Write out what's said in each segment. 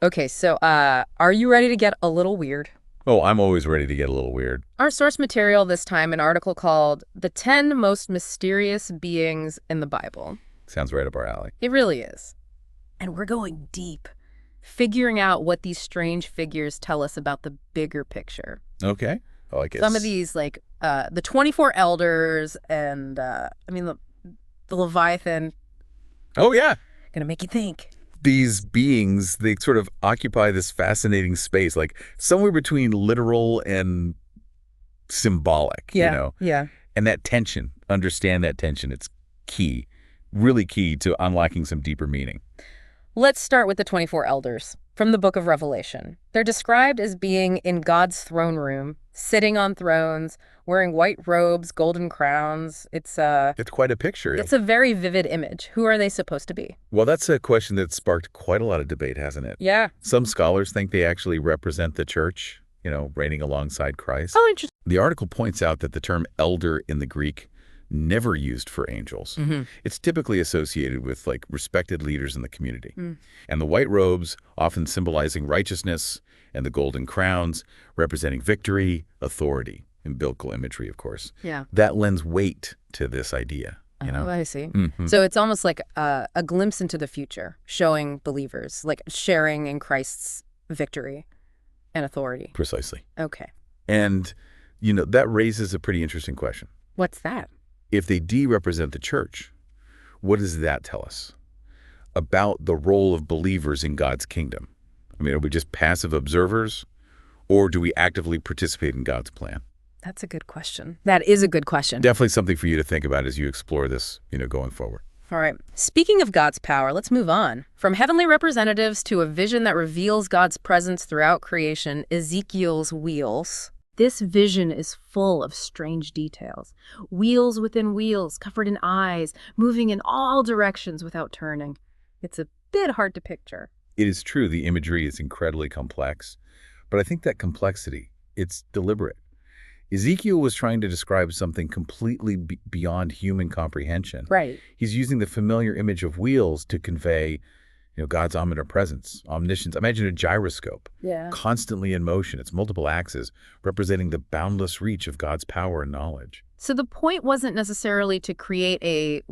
Okay, so are you ready to get a little weird? Oh, I'm always ready to get a little weird. Our source material this time, an article called The 10 Most Mysterious Beings in the Bible. Sounds right up our alley. It really is. And we're going deep, figuring out what these strange figures tell us about the bigger picture. Okay. I like it. Some of these, like the 24 elders and, the Leviathan. Oh, yeah. Gonna make you think. These beings, they sort of occupy this fascinating space, like somewhere between literal and symbolic, Yeah. And that tension, understand that tension. It's key, really key to unlocking some deeper meaning. Let's start with the 24 elders from the book of Revelation. They're described as being in God's throne room, sitting on thrones, wearing white robes, golden crowns. It's quite a picture. It's a very vivid image. Who are they supposed to be? Well, that's a question that sparked quite a lot of debate, hasn't it? Yeah. Some scholars think they actually represent the church, reigning alongside Christ. Oh, interesting. The article points out that the term elder in the Greek never used for angels. Mm-hmm. It's typically associated with respected leaders in the community. And the white robes often symbolizing righteousness, and the golden crowns representing victory, authority, and biblical imagery, of course. Yeah. That lends weight to this idea. Oh, I see. Mm-hmm. So it's almost like a glimpse into the future, showing believers, like sharing in Christ's victory and authority. Precisely. Okay. And, that raises a pretty interesting question. What's that? If they represent the church, what does that tell us about the role of believers in God's kingdom? Are we just passive observers, or do we actively participate in God's plan? That's a good question. That is a good question. Definitely something for you to think about as you explore this, going forward. All right. Speaking of God's power, let's move on. From heavenly representatives to a vision that reveals God's presence throughout creation, Ezekiel's wheels. This vision is full of strange details. Wheels within wheels, covered in eyes, moving in all directions without turning. It's a bit hard to picture. It is true the imagery is incredibly complex, but I think that complexity, it's deliberate. Ezekiel was trying to describe something completely beyond human comprehension. Right. He's using the familiar image of wheels to convey God's omnipresence, omniscience. Imagine a gyroscope, constantly in motion. It's multiple axes, representing the boundless reach of God's power and knowledge. So the point wasn't necessarily to create a,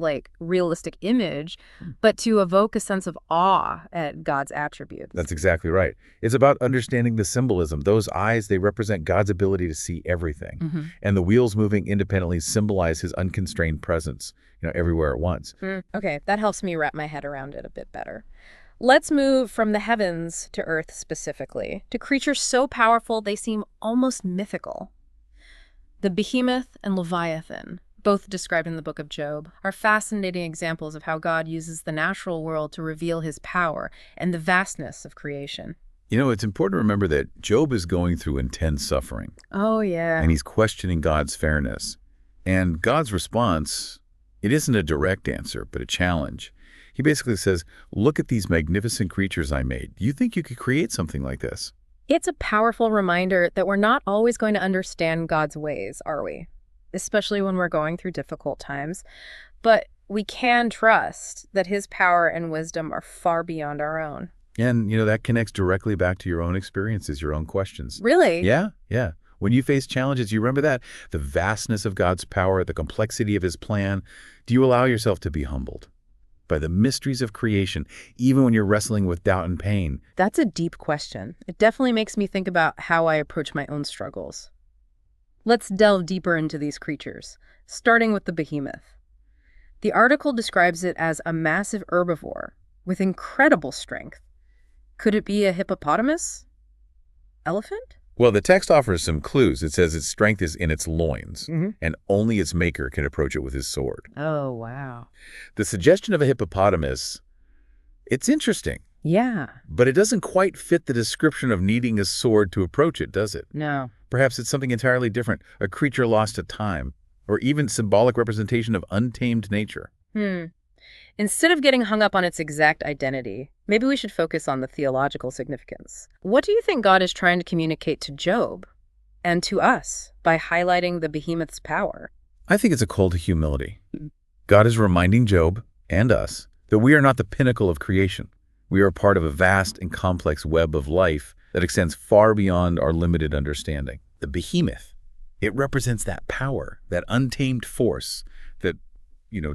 realistic image, but to evoke a sense of awe at God's attributes. That's exactly right. It's about understanding the symbolism. Those eyes, they represent God's ability to see everything. Mm-hmm. And the wheels moving independently symbolize his unconstrained presence, everywhere at once. Okay, that helps me wrap my head around it a bit better. Let's move from the heavens to earth specifically, to creatures so powerful they seem almost mythical. The behemoth and Leviathan, both described in the book of Job, are fascinating examples of how God uses the natural world to reveal his power and the vastness of creation. It's important to remember that Job is going through intense suffering. Oh, yeah. And he's questioning God's fairness. And God's response, it isn't a direct answer, but a challenge. He basically says, look at these magnificent creatures I made. Do you think you could create something like this? It's a powerful reminder that we're not always going to understand God's ways, are we? Especially when we're going through difficult times. But we can trust that his power and wisdom are far beyond our own. And, that connects directly back to your own experiences, your own questions. Really? Yeah. When you face challenges, you remember that? The vastness of God's power, the complexity of his plan. Do you allow yourself to be humbled by the mysteries of creation, even when you're wrestling with doubt and pain? That's a deep question. It definitely makes me think about how I approach my own struggles. Let's delve deeper into these creatures, starting with the behemoth. The article describes it as a massive herbivore with incredible strength. Could it be a hippopotamus? Elephant? Well, the text offers some clues. It says its strength is in its loins, and only its maker can approach it with his sword. Oh, wow. The suggestion of a hippopotamus, it's interesting. Yeah. But it doesn't quite fit the description of needing a sword to approach it, does it? No. Perhaps it's something entirely different, a creature lost to time, or even symbolic representation of untamed nature. Instead of getting hung up on its exact identity, maybe we should focus on the theological significance. What do you think God is trying to communicate to Job and to us by highlighting the behemoth's power? I think it's a call to humility. God is reminding Job and us that we are not the pinnacle of creation. We are part of a vast and complex web of life that extends far beyond our limited understanding. The behemoth, it represents that power, that untamed force that,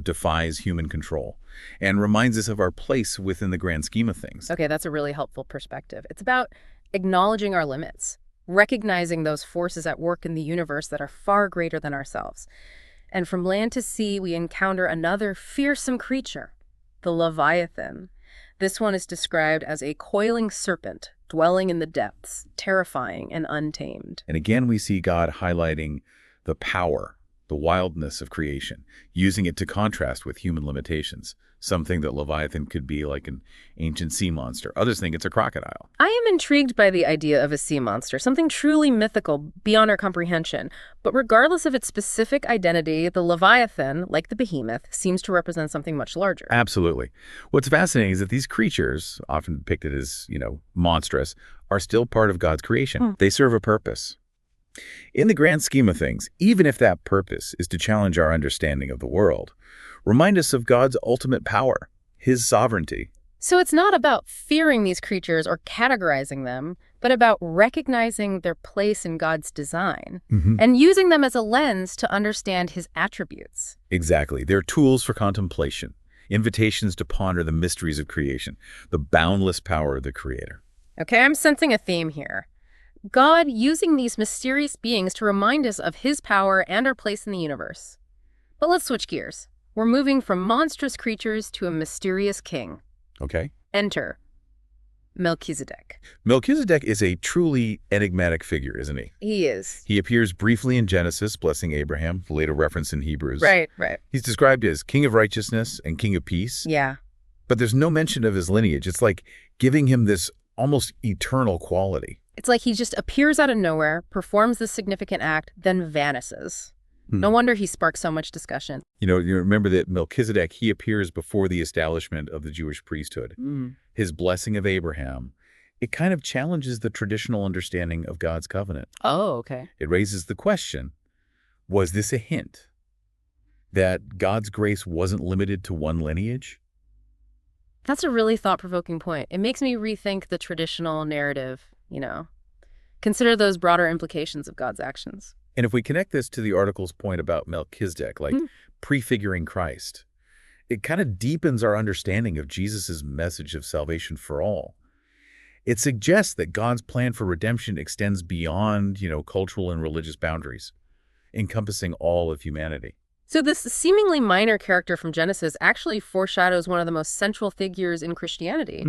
defies human control and reminds us of our place within the grand scheme of things. Okay, that's a really helpful perspective. It's about acknowledging our limits, recognizing those forces at work in the universe that are far greater than ourselves. And from land to sea, we encounter another fearsome creature, the Leviathan. This one is described as a coiling serpent dwelling in the depths, terrifying and untamed. And again, we see God highlighting the power, the wildness of creation, using it to contrast with human limitations. Some think that Leviathan could be like an ancient sea monster. Others think it's a crocodile. I am intrigued by the idea of a sea monster, something truly mythical beyond our comprehension. But regardless of its specific identity, the Leviathan, like the behemoth, seems to represent something much larger. Absolutely. What's fascinating is that these creatures, often depicted as, monstrous, are still part of God's creation. They serve a purpose. In the grand scheme of things, even if that purpose is to challenge our understanding of the world, remind us of God's ultimate power, his sovereignty. So it's not about fearing these creatures or categorizing them, but about recognizing their place in God's design and using them as a lens to understand his attributes. Exactly. They're tools for contemplation, invitations to ponder the mysteries of creation, the boundless power of the Creator. Okay, I'm sensing a theme here. God using these mysterious beings to remind us of his power and our place in the universe. But let's switch gears. We're moving from monstrous creatures to a mysterious king. Okay. Enter Melchizedek. Melchizedek is a truly enigmatic figure, isn't he? He is. He appears briefly in Genesis, blessing Abraham, later referenced in Hebrews. Right. He's described as king of righteousness and king of peace. Yeah. But there's no mention of his lineage. It's like giving him this almost eternal quality. It's like he just appears out of nowhere, performs this significant act, then vanishes. No wonder he sparks so much discussion. You remember that Melchizedek, he appears before the establishment of the Jewish priesthood. His blessing of Abraham, it kind of challenges the traditional understanding of God's covenant. Oh, okay. It raises the question, was this a hint that God's grace wasn't limited to one lineage? That's a really thought-provoking point. It makes me rethink the traditional narrative, Consider those broader implications of God's actions. And if we connect this to the article's point about Melchizedek, like prefiguring Christ, it kind of deepens our understanding of Jesus' message of salvation for all. It suggests that God's plan for redemption extends beyond, cultural and religious boundaries, encompassing all of humanity. So this seemingly minor character from Genesis actually foreshadows one of the most central figures in Christianity.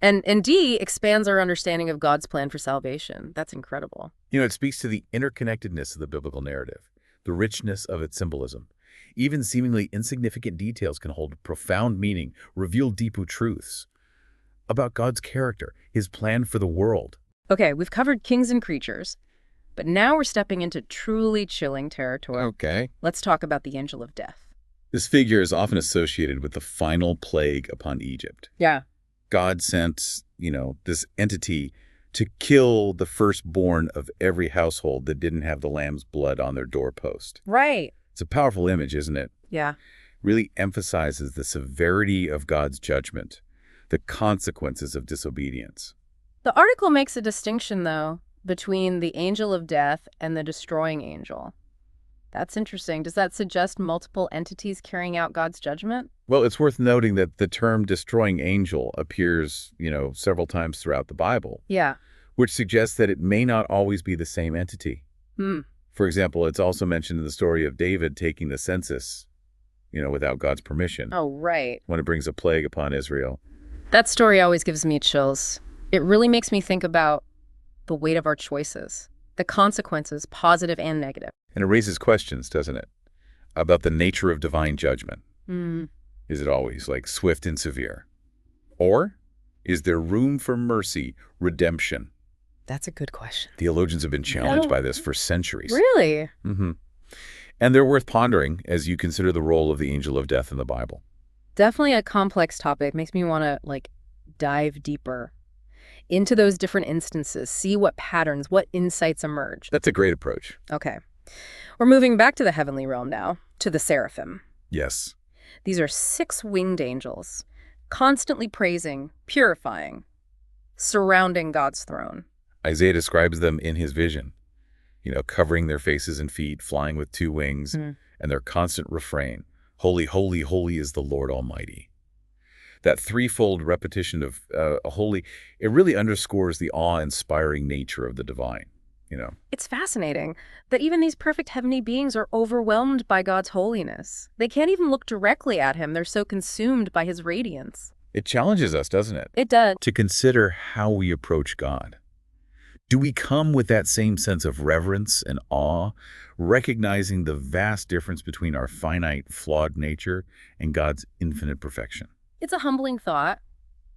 And indeed expands our understanding of God's plan for salvation. That's incredible. It speaks to the interconnectedness of the biblical narrative, the richness of its symbolism. Even seemingly insignificant details can hold profound meaning, reveal deeper truths about God's character, his plan for the world. Okay, we've covered kings and creatures. But now we're stepping into truly chilling territory. Okay. Let's talk about the angel of death. This figure is often associated with the final plague upon Egypt. Yeah. God sent, this entity to kill the firstborn of every household that didn't have the lamb's blood on their doorpost. Right. It's a powerful image, isn't it? Yeah. Really emphasizes the severity of God's judgment, the consequences of disobedience. The article makes a distinction, though, between the angel of death and the destroying angel. That's interesting. Does that suggest multiple entities carrying out God's judgment? Well, it's worth noting that the term destroying angel appears, several times throughout the Bible. Yeah. Which suggests that it may not always be the same entity. For example, it's also mentioned in the story of David taking the census, without God's permission. Oh, right. When it brings a plague upon Israel. That story always gives me chills. It really makes me think about the weight of our choices, the consequences, positive and negative. And it raises questions, doesn't it, about the nature of divine judgment. Is it always swift and severe? Or is there room for mercy, redemption? That's a good question. Theologians have been challenged by this for centuries. Really? And they're worth pondering as you consider the role of the angel of death in the Bible. Definitely a complex topic. Makes me want to dive deeper into those different instances, see what patterns, what insights emerge. That's a great approach. Okay. We're moving back to the heavenly realm now, to the seraphim. Yes. These are 6 winged angels, constantly praising, purifying, surrounding God's throne. Isaiah describes them in his vision, covering their faces and feet, flying with two wings, and their constant refrain, "Holy, holy, holy is the Lord Almighty." That threefold repetition of holy, it really underscores the awe-inspiring nature of the divine. It's fascinating that even these perfect heavenly beings are overwhelmed by God's holiness. They can't even look directly at him. They're so consumed by his radiance. It challenges us, doesn't it? It does. To consider how we approach God. Do we come with that same sense of reverence and awe, recognizing the vast difference between our finite, flawed nature and God's infinite perfection? It's a humbling thought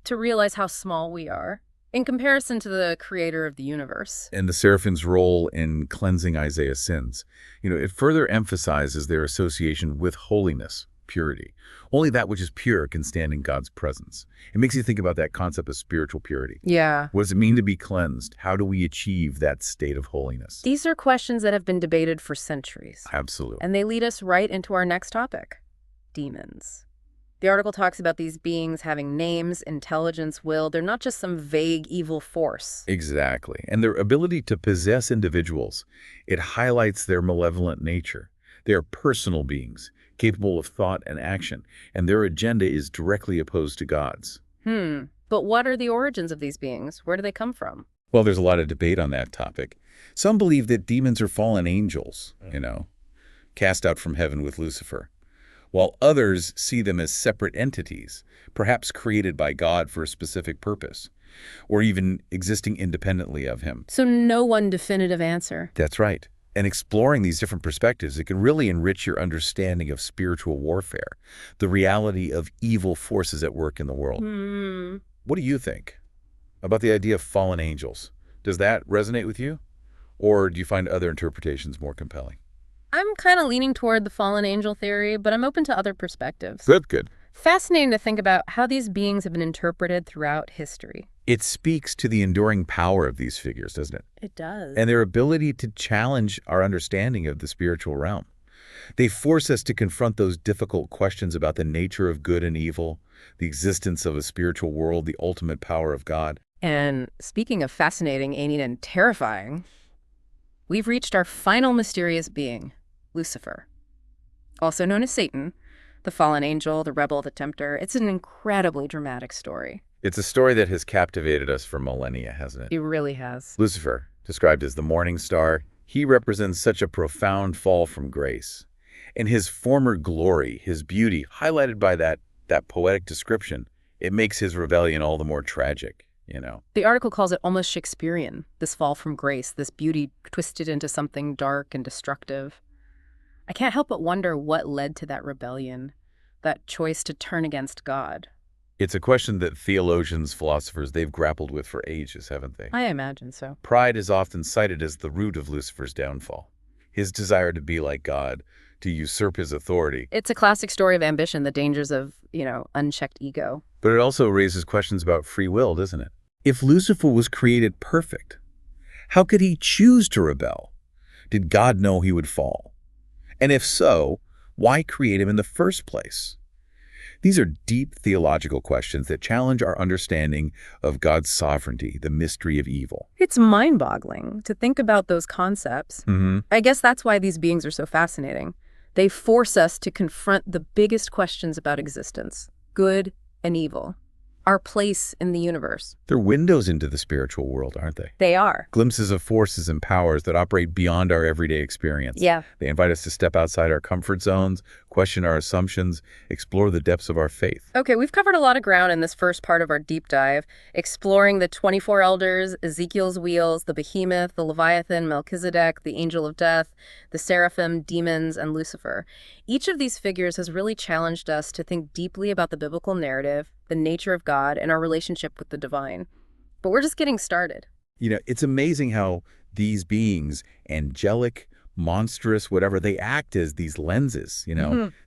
to realize how small we are in comparison to the creator of the universe. And the seraphim's role in cleansing Isaiah's sins. It further emphasizes their association with holiness, purity. Only that which is pure can stand in God's presence. It makes you think about that concept of spiritual purity. Yeah. What does it mean to be cleansed? How do we achieve that state of holiness? These are questions that have been debated for centuries. Absolutely. And they lead us right into our next topic, demons. The article talks about these beings having names, intelligence, will. They're not just some vague evil force. Exactly. And their ability to possess individuals, it highlights their malevolent nature. They are personal beings, capable of thought and action, and their agenda is directly opposed to God's. But what are the origins of these beings? Where do they come from? Well, there's a lot of debate on that topic. Some believe that demons are fallen angels, cast out from heaven with Lucifer, while others see them as separate entities, perhaps created by God for a specific purpose, or even existing independently of him. So no one definitive answer. That's right. And exploring these different perspectives, it can really enrich your understanding of spiritual warfare, the reality of evil forces at work in the world. What do you think about the idea of fallen angels? Does that resonate with you? Or do you find other interpretations more compelling? I'm kind of leaning toward the fallen angel theory, but I'm open to other perspectives. Good. Fascinating to think about how these beings have been interpreted throughout history. It speaks to the enduring power of these figures, doesn't it? It does. And their ability to challenge our understanding of the spiritual realm. They force us to confront those difficult questions about the nature of good and evil, the existence of a spiritual world, the ultimate power of God. And speaking of fascinating, alien, and terrifying, we've reached our final mysterious being, Lucifer. Also known as Satan, the fallen angel, the rebel, the tempter. It's an incredibly dramatic story. It's a story that has captivated us for millennia, hasn't it? It really has. Lucifer, described as the morning star, he represents such a profound fall from grace. And his former glory, his beauty, highlighted by that poetic description, it makes his rebellion all the more tragic, The article calls it almost Shakespearean, this fall from grace, this beauty twisted into something dark and destructive. I can't help but wonder what led to that rebellion, that choice to turn against God. It's a question that theologians, philosophers, they've grappled with for ages, haven't they? I imagine so. Pride is often cited as the root of Lucifer's downfall. His desire to be like God, to usurp his authority. It's a classic story of ambition, the dangers of, unchecked ego. But it also raises questions about free will, doesn't it? If Lucifer was created perfect, how could he choose to rebel? Did God know he would fall? And if so, why create him in the first place? These are deep theological questions that challenge our understanding of God's sovereignty, the mystery of evil. It's mind-boggling to think about those concepts. I guess that's why these beings are so fascinating. They force us to confront the biggest questions about existence, good and evil, our place in the universe. They're windows into the spiritual world, aren't they? They are. Glimpses of forces and powers that operate beyond our everyday experience. Yeah. They invite us to step outside our comfort zones, question our assumptions, explore the depths of our faith. Okay, we've covered a lot of ground in this first part of our deep dive, exploring the 24 elders, Ezekiel's wheels, the behemoth, the Leviathan, Melchizedek, the angel of death, the seraphim, demons, and Lucifer. Each of these figures has really challenged us to think deeply about the biblical narrative, the nature of God, and our relationship with the divine. But we're just getting started. It's amazing how these beings, angelic, monstrous, whatever, they act as these lenses,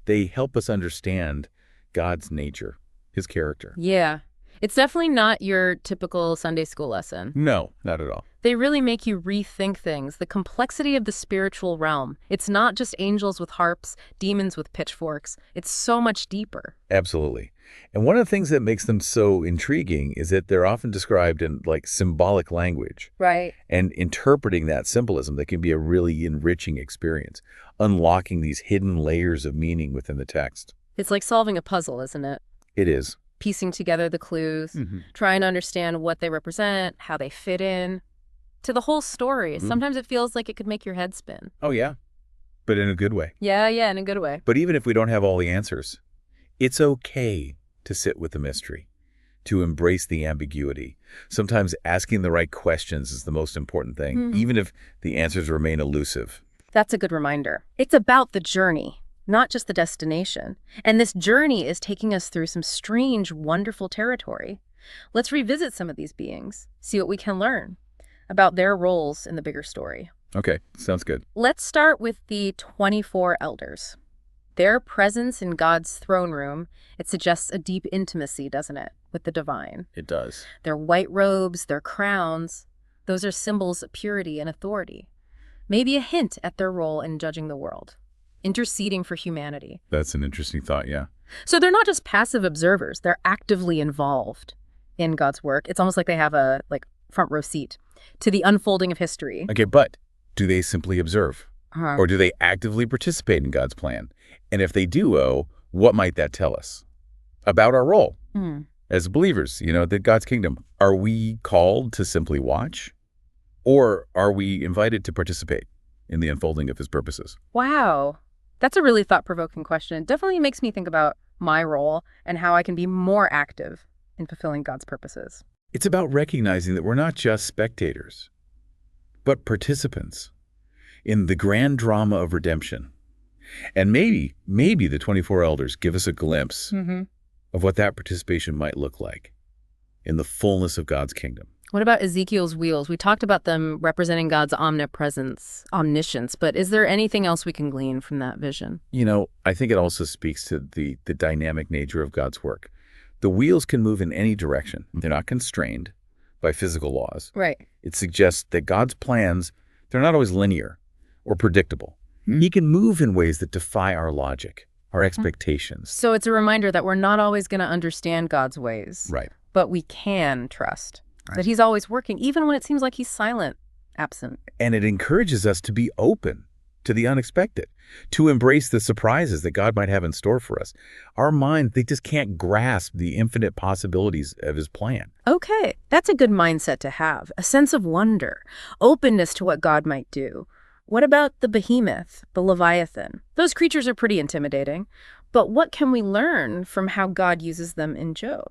They help us understand God's nature, his character. Yeah. It's definitely not your typical Sunday school lesson. No, not at all. They really make you rethink things, the complexity of the spiritual realm. It's not just angels with harps, demons with pitchforks. It's so much deeper. Absolutely. And one of the things that makes them so intriguing is that they're often described in like symbolic language. Right. And interpreting that symbolism, that can be a really enriching experience, unlocking these hidden layers of meaning within the text. It's like solving a puzzle, isn't it? It is. Piecing together the clues, trying to understand what they represent, how they fit in to the whole story. Sometimes it feels like it could make your head spin. Oh, yeah. But in a good way. Yeah, in a good way. But even if we don't have all the answers, it's okay to sit with the mystery, to embrace the ambiguity. Sometimes asking the right questions is the most important thing, even if the answers remain elusive. That's a good reminder. It's about the journey, not just the destination. And this journey is taking us through some strange, wonderful territory. Let's revisit some of these beings, see what we can learn about their roles in the bigger story. Okay, sounds good. Let's start with the 24 elders. Their presence in God's throne room, it suggests a deep intimacy, doesn't it, with the divine? It does. Their white robes, their crowns, those are symbols of purity and authority. Maybe a hint at their role in judging the world, interceding for humanity. That's an interesting thought, yeah. So they're not just passive observers, they're actively involved in God's work. It's almost like they have a front row seat to the unfolding of history. Okay, but do they simply observe? Or do they actively participate in God's plan? And if they do, what might that tell us about our role as believers, that God's kingdom? Are we called to simply watch? Or are we invited to participate in the unfolding of his purposes? Wow. That's a really thought-provoking question. It definitely makes me think about my role and how I can be more active in fulfilling God's purposes. It's about recognizing that we're not just spectators, but participants in the grand drama of redemption. And maybe the 24 elders give us a glimpse of what that participation might look like in the fullness of God's kingdom. What about Ezekiel's wheels? We talked about them representing God's omnipresence, omniscience, but is there anything else we can glean from that vision? I think it also speaks to the dynamic nature of God's work. The wheels can move in any direction. They're not constrained by physical laws. Right. It suggests that God's plans, they're not always linear or predictable. He can move in ways that defy our logic, our expectations. So it's a reminder that we're not always going to understand God's ways. Right. But we can trust that he's always working, even when it seems like he's silent, absent. And it encourages us to be open to the unexpected, to embrace the surprises that God might have in store for us. Our minds, they just can't grasp the infinite possibilities of his plan. Okay, that's a good mindset to have, a sense of wonder, openness to what God might do. What about the behemoth, the Leviathan? Those creatures are pretty intimidating, but what can we learn from how God uses them in Job?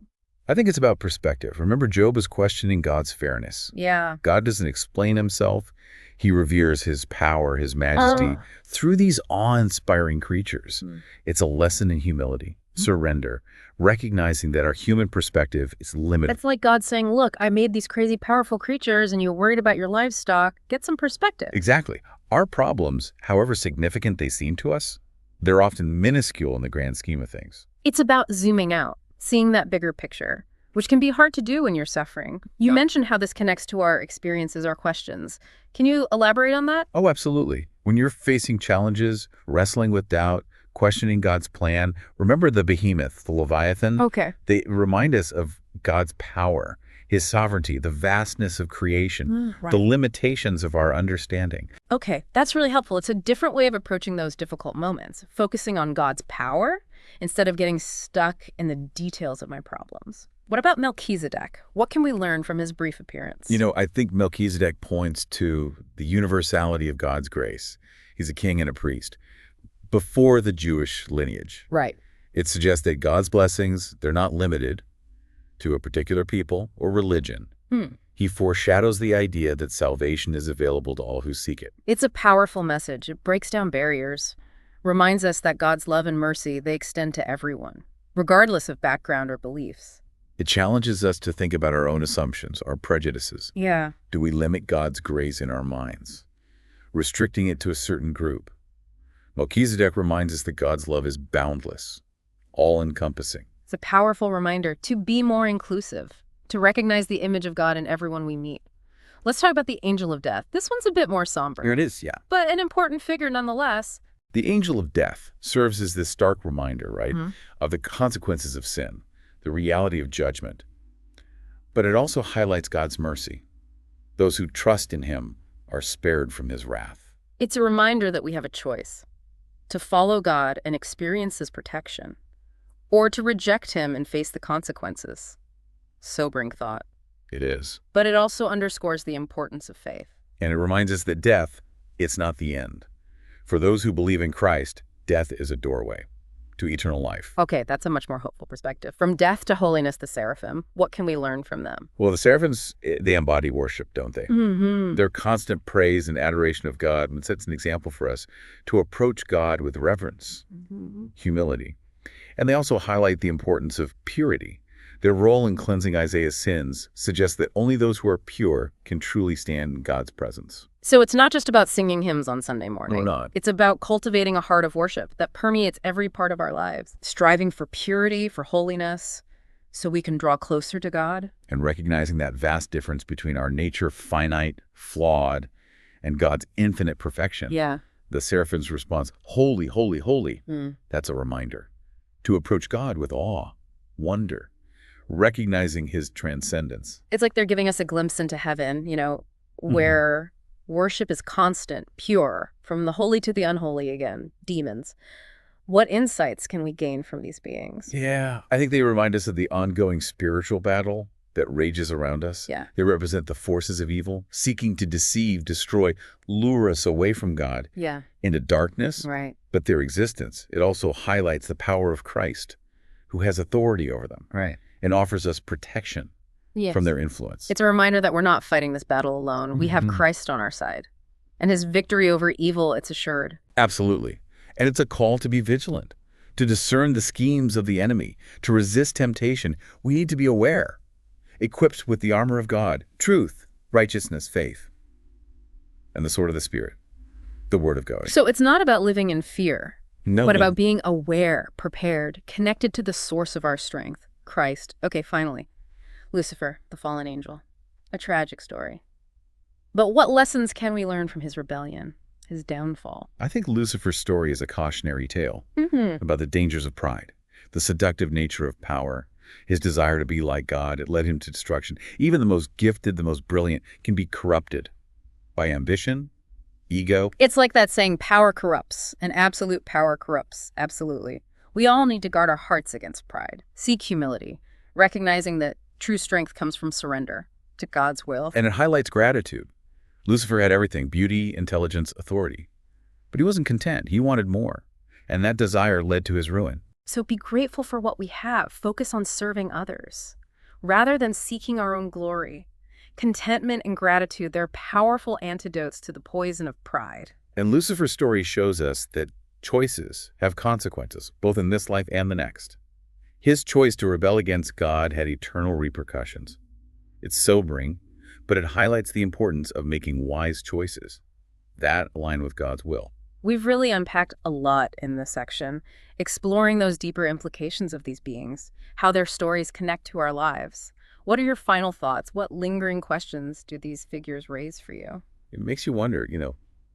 I think it's about perspective. Remember, Job is questioning God's fairness. Yeah. God doesn't explain himself. He reveres his power, his majesty through these awe-inspiring creatures. It's a lesson in humility, surrender, recognizing that our human perspective is limited. It's like God saying, look, I made these crazy powerful creatures and you're worried about your livestock. Get some perspective. Exactly. Our problems, however significant they seem to us, they're often minuscule in the grand scheme of things. It's about zooming out, seeing that bigger picture, which can be hard to do when you're suffering. You mentioned how this connects to our experiences, our questions. Can you elaborate on that? Oh, absolutely. When you're facing challenges, wrestling with doubt, questioning God's plan, remember the behemoth, the Leviathan? Okay. They remind us of God's power, his sovereignty, the vastness of creation, the limitations of our understanding. Okay, that's really helpful. It's a different way of approaching those difficult moments, focusing on God's power instead of getting stuck in the details of my problems. What about Melchizedek? What can we learn from his brief appearance? I think Melchizedek points to the universality of God's grace. He's a king and a priest before the Jewish lineage. Right. It suggests that God's blessings, they're not limited to a particular people or religion. He foreshadows the idea that salvation is available to all who seek it. It's a powerful message. It breaks down barriers, reminds us that God's love and mercy, they extend to everyone, regardless of background or beliefs. It challenges us to think about our own assumptions, our prejudices. Yeah. Do we limit God's grace in our minds, restricting it to a certain group? Melchizedek reminds us that God's love is boundless, all-encompassing. It's a powerful reminder to be more inclusive, to recognize the image of God in everyone we meet. Let's talk about the angel of death. This one's a bit more somber. Here it is, yeah. But an important figure nonetheless. The angel of death serves as this stark reminder, right, of the consequences of sin. the reality of judgment. But it also highlights God's mercy. Those who trust in him are spared from his wrath. It's a reminder that we have a choice: to follow God and experience his protection, or to reject him and face the consequences. Sobering thought. It is. But it also underscores the importance of faith. And it reminds us that death, it's not the end. For those who believe in Christ, death is a doorway to eternal life. Okay, that's a much more hopeful perspective. From death to holiness, the seraphim, what can we learn from them? Well, the seraphims, they embody worship, don't they? Mm-hmm. Their constant praise and adoration of God sets an example for us to approach God with reverence, humility. And they also highlight the importance of purity. Their role in cleansing Isaiah's sins suggests that only those who are pure can truly stand in God's presence. So it's not just about singing hymns on Sunday morning. No, not. It's about cultivating a heart of worship that permeates every part of our lives, striving for purity, for holiness, so we can draw closer to God. And recognizing that vast difference between our nature, finite, flawed, and God's infinite perfection. Yeah. The seraphim's response, holy, holy, holy, that's a reminder to approach God with awe, wonder, recognizing his transcendence. It's like they're giving us a glimpse into heaven, where worship is constant, pure, from the holy to the unholy again, demons. What insights can we gain from these beings? Yeah, I think they remind us of the ongoing spiritual battle that rages around us. Yeah. They represent the forces of evil, seeking to deceive, destroy, lure us away from God Yeah. into darkness. Right. But their existence, it also highlights the power of Christ, who has authority over them. Right. And offers us protection from their influence. It's a reminder that we're not fighting this battle alone. We have Christ on our side. And his victory over evil, it's assured. Absolutely. And it's a call to be vigilant, to discern the schemes of the enemy, to resist temptation. We need to be aware, equipped with the armor of God, truth, righteousness, faith, and the sword of the Spirit, the word of God. So it's not about living in fear, No, but about being aware, prepared, connected to the source of our strength, Christ. Okay, finally, Lucifer, the fallen angel. A tragic story. But what lessons can we learn from his rebellion, his downfall? I think Lucifer's story is a cautionary tale about the dangers of pride, the seductive nature of power, his desire to be like God. It led him to destruction. Even the most gifted, the most brilliant can be corrupted by ambition, ego. It's like that saying, power corrupts, and absolute power corrupts. Absolutely. We all need to guard our hearts against pride, seek humility, recognizing that true strength comes from surrender to God's will. And it highlights gratitude. Lucifer had everything: beauty, intelligence, authority. But he wasn't content. He wanted more. And that desire led to his ruin. So be grateful for what we have. Focus on serving others, rather than seeking our own glory. Contentment and gratitude, they're powerful antidotes to the poison of pride. And Lucifer's story shows us that choices have consequences, both in this life and the next. His choice to rebel against God had eternal repercussions. It's sobering, but it highlights the importance of making wise choices that align with God's will. We've really unpacked a lot in this section, exploring those deeper implications of these beings, how their stories connect to our lives. What are your final thoughts? What lingering questions do these figures raise for you? It makes you wonder,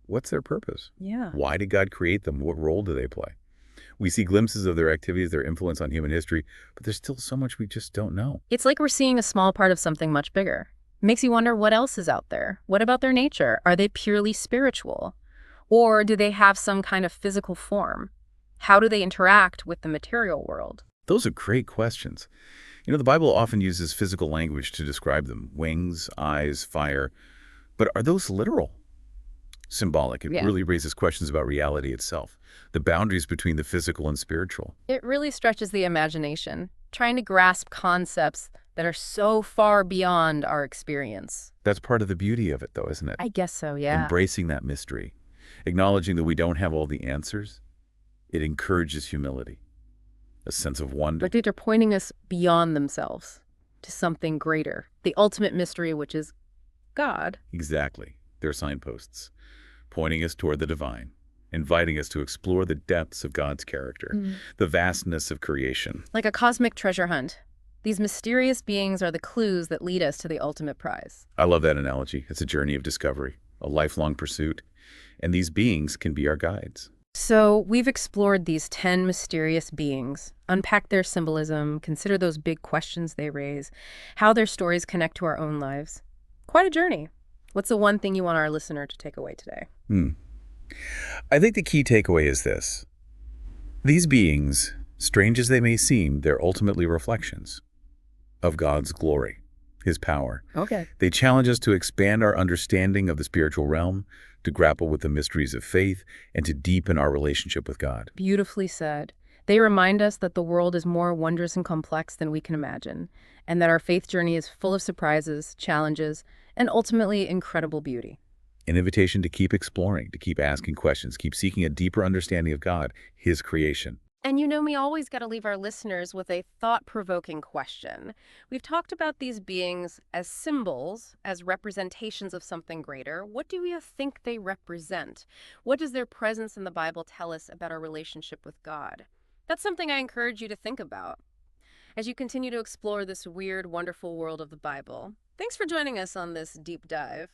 what's their purpose? Yeah. Why did God create them? What role do they play? We see glimpses of their activities, their influence on human history, but there's still so much we just don't know. It's like we're seeing a small part of something much bigger. Makes you wonder what else is out there. What about their nature? Are they purely spiritual? Or do they have some kind of physical form? How do they interact with the material world? Those are great questions. The Bible often uses physical language to describe them: wings, eyes, fire. But are those literal? Symbolic. It really raises questions about reality itself, the boundaries between the physical and spiritual. It really stretches the imagination, trying to grasp concepts that are so far beyond our experience. That's part of the beauty of it, though, isn't it? I guess so, yeah. Embracing that mystery, acknowledging that we don't have all the answers. It encourages humility, a sense of wonder. But they're pointing us beyond themselves to something greater, the ultimate mystery, which is God. Exactly. They're signposts, pointing us toward the divine, inviting us to explore the depths of God's character, the vastness of creation. Like a cosmic treasure hunt. These mysterious beings are the clues that lead us to the ultimate prize. I love that analogy. It's a journey of discovery, a lifelong pursuit, and these beings can be our guides. So we've explored these 10 mysterious beings, unpacked their symbolism, consider those big questions they raise, how their stories connect to our own lives. Quite a journey. What's the one thing you want our listener to take away today? Hmm. I think the key takeaway is this. These beings, strange as they may seem, they're ultimately reflections of God's glory, His power. Okay. They challenge us to expand our understanding of the spiritual realm, to grapple with the mysteries of faith, and to deepen our relationship with God. Beautifully said. They remind us that the world is more wondrous and complex than we can imagine, and that our faith journey is full of surprises, challenges, and ultimately incredible beauty. An invitation to keep exploring, to keep asking questions, keep seeking a deeper understanding of God, His creation. And you know me, always got to leave our listeners with a thought-provoking question. We've talked about these beings as symbols, as representations of something greater. What do you think they represent? What does their presence in the Bible tell us about our relationship with God? That's something I encourage you to think about as you continue to explore this weird, wonderful world of the Bible. Thanks for joining us on this deep dive.